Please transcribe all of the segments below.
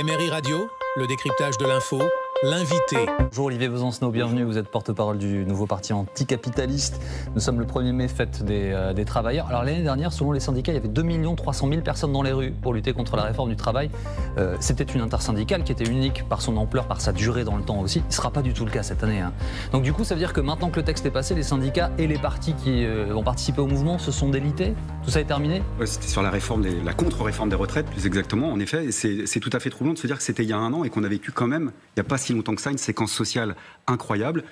MRI Radio, le décryptage de l'info, l'invité. Bonjour Olivier Besancenot, bienvenue, vous êtes porte-parole du nouveau parti anticapitaliste. Nous sommes le 1er mai, fête des travailleurs. Alors l'année dernière, selon les syndicats, il y avait 2 300 000 personnes dans les rues pour lutter contre la réforme du travail. C'était une intersyndicale qui était unique par son ampleur, par sa durée dans le temps aussi. Ce ne sera pas du tout le cas cette année. Donc du coup, ça veut dire que maintenant que le texte est passé, les syndicats et les partis qui vont participer au mouvement se sont délités. Tout ça est terminé ? Ouais, c'était sur la contre-réforme des retraites, plus exactement. En effet, c'est tout à fait troublant de se dire que c'était il y a un an et qu'on a vécu quand même, il n'y a pas si longtemps que ça, une séquence sociale incroyable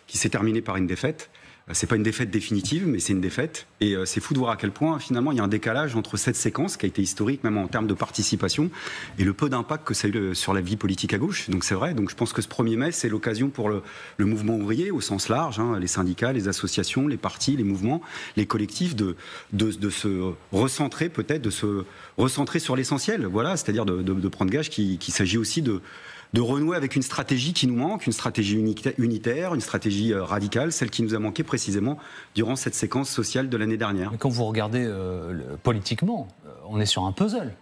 qui s'est terminée par une défaite. C'est pas une défaite définitive, mais c'est une défaite. Et c'est fou de voir à quel point, finalement, il y a un décalage entre cette séquence, qui a été historique, même en termes de participation, et le peu d'impact que ça a eu sur la vie politique à gauche. Donc c'est vrai. Donc je pense que ce 1er mai, c'est l'occasion pour le mouvement ouvrier, au sens large, les syndicats, les associations, les partis, les mouvements, les collectifs, de se recentrer, peut-être, de se recentrer sur l'essentiel. Voilà, c'est-à-dire de prendre gage qu'il s'agit aussi de renouer avec une stratégie qui nous manque, une stratégie unitaire, une stratégie radicale, celle qui nous a manqué précisément durant cette séquence sociale de l'année dernière. Mais quand vous regardez politiquement, on est sur un puzzle.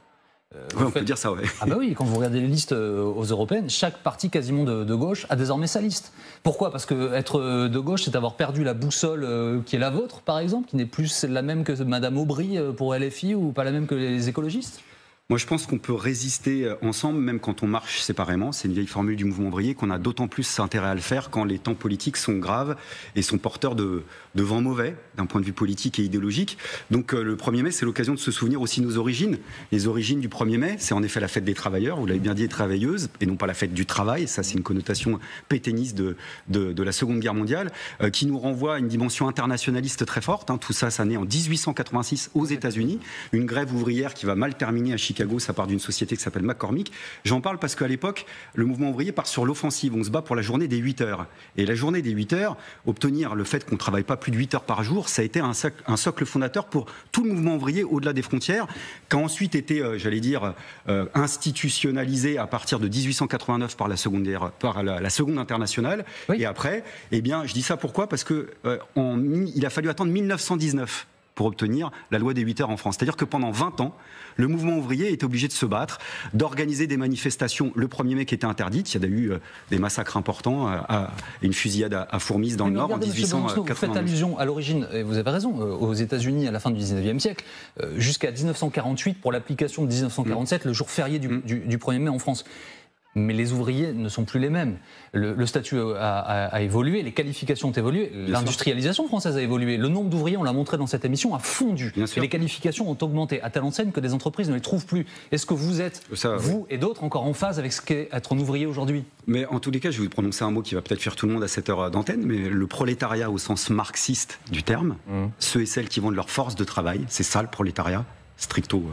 Oui, on peut dire ça, oui. Ah bah oui, quand vous regardez les listes aux européennes, chaque parti quasiment de gauche a désormais sa liste. Pourquoi ? Parce que être de gauche, c'est avoir perdu la boussole qui est la vôtre, par exemple, qui n'est plus la même que Madame Aubry pour LFI ou pas la même que les écologistes ? Moi, je pense qu'on peut résister ensemble, même quand on marche séparément. C'est une vieille formule du mouvement ouvrier, qu'on a d'autant plus intérêt à le faire quand les temps politiques sont graves et sont porteurs de vents mauvais, d'un point de vue politique et idéologique. Donc, le 1er mai, c'est l'occasion de se souvenir aussi de nos origines. Les origines du 1er mai, c'est en effet la fête des travailleurs, vous l'avez bien dit, et travailleuses, et non pas la fête du travail. Ça, c'est une connotation pétainiste de la Seconde Guerre mondiale, qui nous renvoie à une dimension internationaliste très forte. Tout ça, ça naît en 1886 aux États-Unis. Une grève ouvrière qui va mal terminer à Chicago. Ça part d'une société qui s'appelle McCormick. J'en parle parce qu'à l'époque, le mouvement ouvrier part sur l'offensive. On se bat pour la journée des 8 heures. Et la journée des 8 heures, obtenir le fait qu'on ne travaille pas plus de 8 heures par jour, ça a été un socle fondateur pour tout le mouvement ouvrier au-delà des frontières, qui a ensuite été, institutionnalisé à partir de 1889 par la Seconde Internationale. Oui. Et après, je dis ça pourquoi ? Parce que il a fallu attendre 1919 pour obtenir la loi des 8 heures en France. C'est-à-dire que pendant 20 ans, le mouvement ouvrier était obligé de se battre, d'organiser des manifestations. Le 1er mai qui était interdite, il y a eu des massacres importants, une fusillade à Fourmis dans le Nord en 1891. Vous faites allusion à l'origine, et vous avez raison, aux États-Unis à la fin du 19e siècle, jusqu'à 1948 pour l'application de 1947, le jour férié du 1er mai en France. Mais les ouvriers ne sont plus les mêmes. Le statut a évolué, les qualifications ont évolué, l'industrialisation française a évolué. Le nombre d'ouvriers, on l'a montré dans cette émission, a fondu. Et les qualifications ont augmenté à telle enseigne que des entreprises ne les trouvent plus. Est-ce que vous êtes, vous et d'autres, encore en phase avec ce qu'est être un ouvrier aujourd'hui ? Mais en tous les cas, je vais vous prononcer un mot qui va peut-être faire tout le monde à cette heure d'antenne, mais le prolétariat au sens marxiste du terme, ceux et celles qui vendent leur force de travail, c'est ça le prolétariat stricto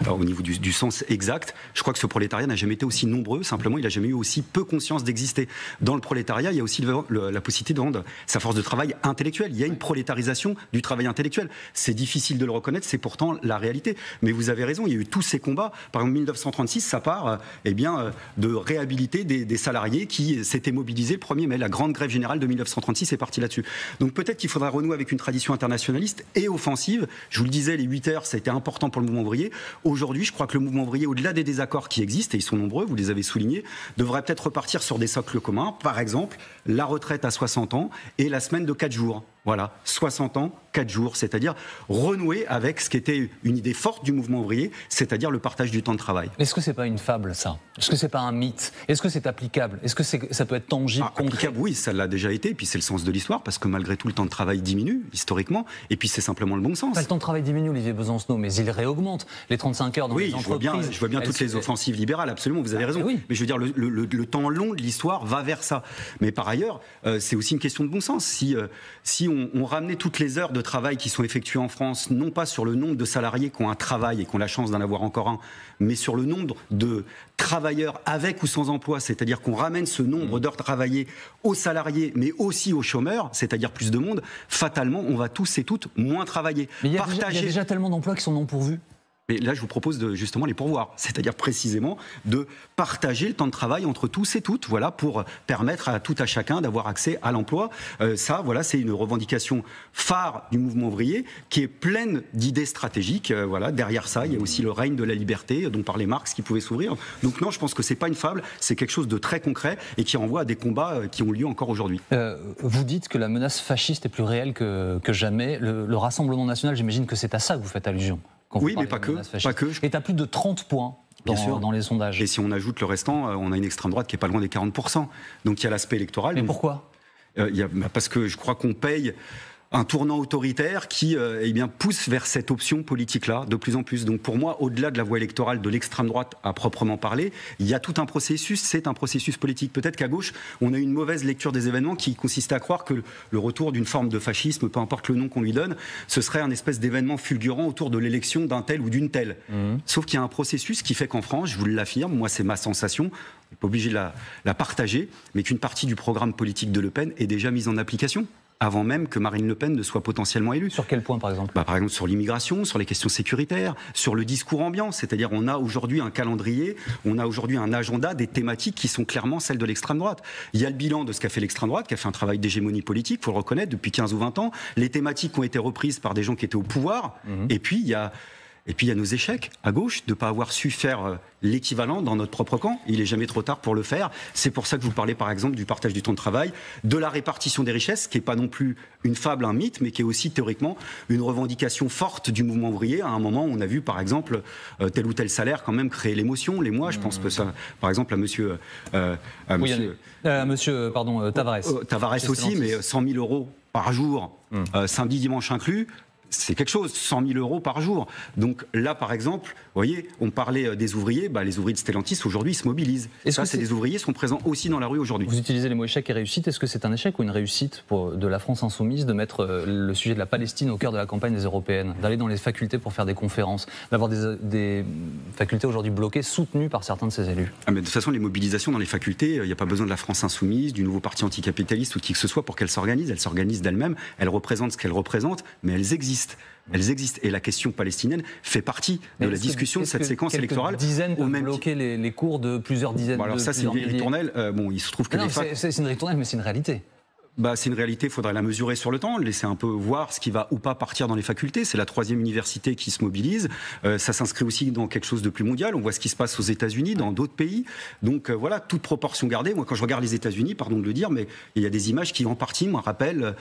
au niveau du sens exact. Je crois que ce prolétariat n'a jamais été aussi nombreux, simplement il n'a jamais eu aussi peu conscience d'exister. Dans le prolétariat, il y a aussi la possibilité de vendre sa force de travail intellectuelle. Il y a une prolétarisation du travail intellectuel. C'est difficile de le reconnaître, c'est pourtant la réalité. Mais vous avez raison, il y a eu tous ces combats. Par exemple, 1936, ça part de réhabiliter des salariés qui s'étaient mobilisés le 1er mai. La grande grève générale de 1936 est partie là-dessus. Donc peut-être qu'il faudra renouer avec une tradition internationaliste et offensive. Je vous le disais, les 8 heures, ça a été important pour le mouvement ouvrier. Aujourd'hui, je crois que le mouvement ouvrier, au-delà des désaccords qui existent, et ils sont nombreux, vous les avez soulignés, devrait peut-être repartir sur des socles communs. Par exemple, la retraite à 60 ans et la semaine de 4 jours. Voilà, 60 ans, 4 jours, c'est-à-dire renouer avec ce qui était une idée forte du mouvement ouvrier, c'est-à-dire le partage du temps de travail. Est-ce que c'est pas une fable, ça ? Est-ce que c'est pas un mythe ? Est-ce que c'est applicable ? Est-ce que ça peut être tangible, concret ? Applicable, oui, ça l'a déjà été, et puis c'est le sens de l'histoire, parce que malgré tout, le temps de travail diminue, historiquement, et puis c'est simplement le bon sens. Le temps de travail diminue, Olivier Besancenot, mais il réaugmente. Les 35 heures dans les entreprises... Oui, je vois bien toutes les offensives libérales, absolument, vous avez raison. Oui. Mais je veux dire, le temps long de l'histoire va vers ça. Mais par ailleurs, c'est aussi une question de bon sens. Si on ramenait toutes les heures de travail qui sont effectuées en France, non pas sur le nombre de salariés qui ont un travail et qui ont la chance d'en avoir encore un, mais sur le nombre de travailleurs avec ou sans emploi, c'est-à-dire qu'on ramène ce nombre d'heures travaillées aux salariés, mais aussi aux chômeurs, c'est-à-dire plus de monde, fatalement, on va tous et toutes moins travailler. Mais il y a déjà tellement d'emplois qui sont non pourvus. Mais là, je vous propose de justement les pourvoir, c'est-à-dire précisément de partager le temps de travail entre tous et toutes, voilà, pour permettre à tout à chacun d'avoir accès à l'emploi. Ça, voilà, c'est une revendication phare du mouvement ouvrier qui est pleine d'idées stratégiques. Voilà, derrière ça, il y a aussi le règne de la liberté dont parlait Marx qui pouvait s'ouvrir. Donc non, je pense que c'est pas une fable, c'est quelque chose de très concret et qui renvoie à des combats qui ont lieu encore aujourd'hui. Vous dites que la menace fasciste est plus réelle que jamais. Le Rassemblement national, j'imagine que c'est à ça que vous faites allusion. Oui, mais pas que. Et à plus de 30 points dans les sondages. Et si on ajoute le restant, on a une extrême droite qui n'est pas loin des 40%. Donc il y a l'aspect électoral. Mais pourquoi parce que je crois qu'on paye un tournant autoritaire qui pousse vers cette option politique-là de plus en plus. Donc pour moi, au-delà de la voie électorale de l'extrême droite à proprement parler, il y a tout un processus, c'est un processus politique. Peut-être qu'à gauche, on a une mauvaise lecture des événements qui consistait à croire que le retour d'une forme de fascisme, peu importe le nom qu'on lui donne, ce serait un espèce d'événement fulgurant autour de l'élection d'un tel ou d'une telle. Sauf qu'il y a un processus qui fait qu'en France, je vous l'affirme, moi c'est ma sensation, on n'est pas obligé de la partager, mais qu'une partie du programme politique de Le Pen est déjà mise en application, avant même que Marine Le Pen ne soit potentiellement élue. Sur quel point, par exemple ? Par exemple, sur l'immigration, sur les questions sécuritaires, sur le discours ambiant. C'est-à-dire, on a aujourd'hui un calendrier, on a aujourd'hui un agenda, des thématiques qui sont clairement celles de l'extrême droite. Il y a le bilan de ce qu'a fait l'extrême droite, qui a fait un travail d'hégémonie politique, il faut le reconnaître, depuis 15 ou 20 ans. Les thématiques ont été reprises par des gens qui étaient au pouvoir. Et puis, il y a nos échecs à gauche de ne pas avoir su faire l'équivalent dans notre propre camp. Il n'est jamais trop tard pour le faire. C'est pour ça que je vous parlais par exemple du partage du temps de travail, de la répartition des richesses, qui n'est pas non plus une fable, un mythe, mais qui est aussi théoriquement une revendication forte du mouvement ouvrier. À un moment, on a vu par exemple tel ou tel salaire quand même créer l'émotion, l'émoi. Je pense que ça, par exemple à monsieur Tavares. Tavares aussi, mais 100 000 euros par jour, samedi, dimanche inclus. C'est quelque chose, 100 000 euros par jour. Donc là, par exemple, vous voyez, on parlait des ouvriers, les ouvriers de Stellantis, aujourd'hui, ils se mobilisent. Des ouvriers qui sont présents aussi dans la rue aujourd'hui. Vous utilisez les mots échec et réussite. Est-ce que c'est un échec ou une réussite de la France insoumise de mettre le sujet de la Palestine au cœur de la campagne des Européennes, d'aller dans les facultés pour faire des conférences, d'avoir des facultés aujourd'hui bloquées, soutenues par certains de ses élus ? Mais de toute façon, les mobilisations dans les facultés, il n'y a pas besoin de la France insoumise, du nouveau parti anticapitaliste ou qui que ce soit pour qu'elles s'organisent. Elles s'organisent d'elles-mêmes, elles représentent ce qu'elles représentent, mais elles existent. Elles existent. Et la question palestinienne fait partie de la discussion de cette séquence électorale. Dizaines peuvent bloquer les cours de plusieurs dizaines de... Alors ça, c'est une ritournelle. Il se trouve que c'est une ritournelle, mais c'est une réalité. C'est une réalité, il faudrait la mesurer sur le temps, laisser un peu voir ce qui va ou pas partir dans les facultés. C'est la 3e université qui se mobilise. Ça s'inscrit aussi dans quelque chose de plus mondial. On voit ce qui se passe aux États-Unis, dans d'autres pays. Donc voilà, toute proportion gardée. Moi, quand je regarde les États-Unis, pardon de le dire, mais il y a des images qui, en partie, me rappellent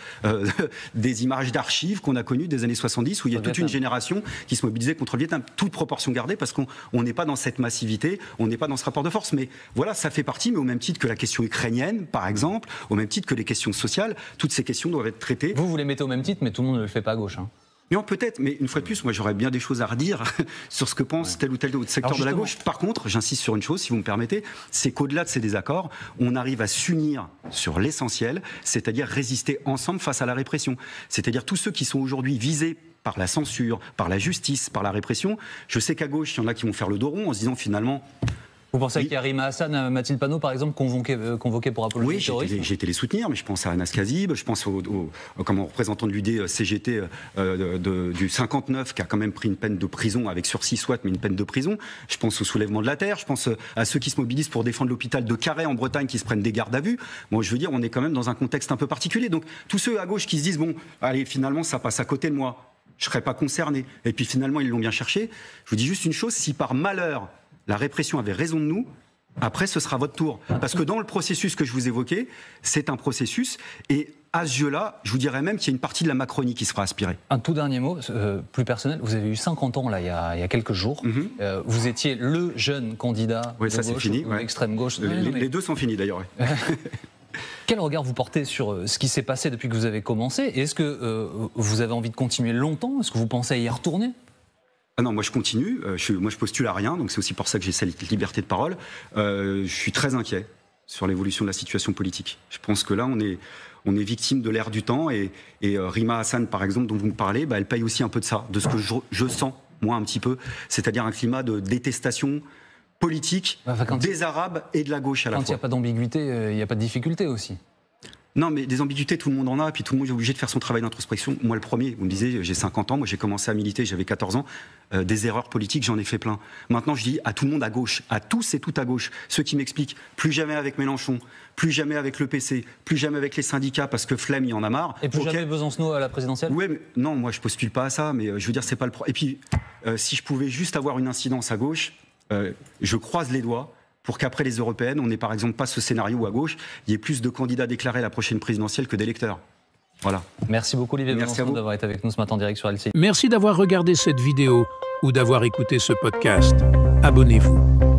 des images d'archives qu'on a connues des années 70, où il y a toute une génération qui se mobilisait contre le Vietnam. Toute proportion gardée, parce qu'on n'est pas dans cette massivité, on n'est pas dans ce rapport de force. Mais voilà, ça fait partie, mais au même titre que la question ukrainienne, par exemple, au même titre que les questions sociales, toutes ces questions doivent être traitées. Vous les mettez au même titre, mais tout le monde ne le fait pas à gauche. Non, peut-être, mais une fois de plus, moi j'aurais bien des choses à redire sur ce que pense tel ou tel autre secteur de la gauche. Par contre, j'insiste sur une chose, si vous me permettez, c'est qu'au-delà de ces désaccords, on arrive à s'unir sur l'essentiel, c'est-à-dire résister ensemble face à la répression. C'est-à-dire tous ceux qui sont aujourd'hui visés par la censure, par la justice, par la répression. Je sais qu'à gauche, il y en a qui vont faire le dos rond en se disant finalement... Vous pensez qu'il y a Rima Hassan, Mathilde Panot, par exemple, convoqués pour apologie du terrorisme ? Oui, j'ai été les soutenir, mais je pense à Anas Kazib, je pense au représentant de l'UD CGT du 59, qui a quand même pris une peine de prison, avec sursis soit, mais une peine de prison. Je pense au soulèvement de la terre, je pense à ceux qui se mobilisent pour défendre l'hôpital de Carhaix en Bretagne, qui se prennent des gardes à vue. Moi, je veux dire, on est quand même dans un contexte un peu particulier. Donc, tous ceux à gauche qui se disent, bon, allez, finalement, ça passe à côté de moi, je ne serais pas concerné. Et puis finalement, ils l'ont bien cherché. Je vous dis juste une chose, si par malheur, la répression avait raison de nous, après ce sera votre tour. Parce que dans le processus que je vous évoquais, c'est un processus, et à ce jeu-là, je vous dirais même qu'il y a une partie de la Macronie qui sera aspirée. Un tout dernier mot, plus personnel, vous avez eu 50 ans là, il y a quelques jours, vous étiez le jeune candidat de ça, gauche, fini, extrême gauche. Les deux sont finis d'ailleurs. Ouais. Quel regard vous portez sur ce qui s'est passé depuis que vous avez commencé ? Et est-ce que vous avez envie de continuer longtemps ? Est-ce que vous pensez à y retourner ? Non, moi je continue, moi je postule à rien, donc c'est aussi pour ça que j'ai cette liberté de parole. Je suis très inquiet sur l'évolution de la situation politique. Je pense que là on est victime de l'ère du temps, et Rima Hassan par exemple dont vous me parlez, elle paye aussi un peu de ça, de ce que je sens moi un petit peu, c'est-à-dire un climat de détestation politique des Arabes et de la gauche à la fois. Quand il n'y a pas d'ambiguïté, il n'y a pas de difficulté aussi. Non, mais des ambiguïtés, tout le monde en a, puis tout le monde est obligé de faire son travail d'introspection. Moi, le premier, vous me disiez, j'ai 50 ans, moi j'ai commencé à militer, j'avais 14 ans, des erreurs politiques, j'en ai fait plein. Maintenant, je dis à tout le monde à gauche, à tous et toutes à gauche, ceux qui m'expliquent, plus jamais avec Mélenchon, plus jamais avec le PC, plus jamais avec les syndicats, parce que flemme, il y en a marre. Et plus jamais Besancenot à la présidentielle? Oui, mais non, moi je postule pas à ça, mais je veux dire, c'est pas le problème. Et puis, si je pouvais juste avoir une incidence à gauche, je croise les doigts pour qu'après les européennes, on n'ait par exemple pas ce scénario où à gauche, il y ait plus de candidats déclarés à la prochaine présidentielle que d'électeurs. Voilà. Merci beaucoup Olivier Besancenot d'avoir été avec nous ce matin en direct sur LCI. Merci d'avoir regardé cette vidéo ou d'avoir écouté ce podcast. Abonnez-vous.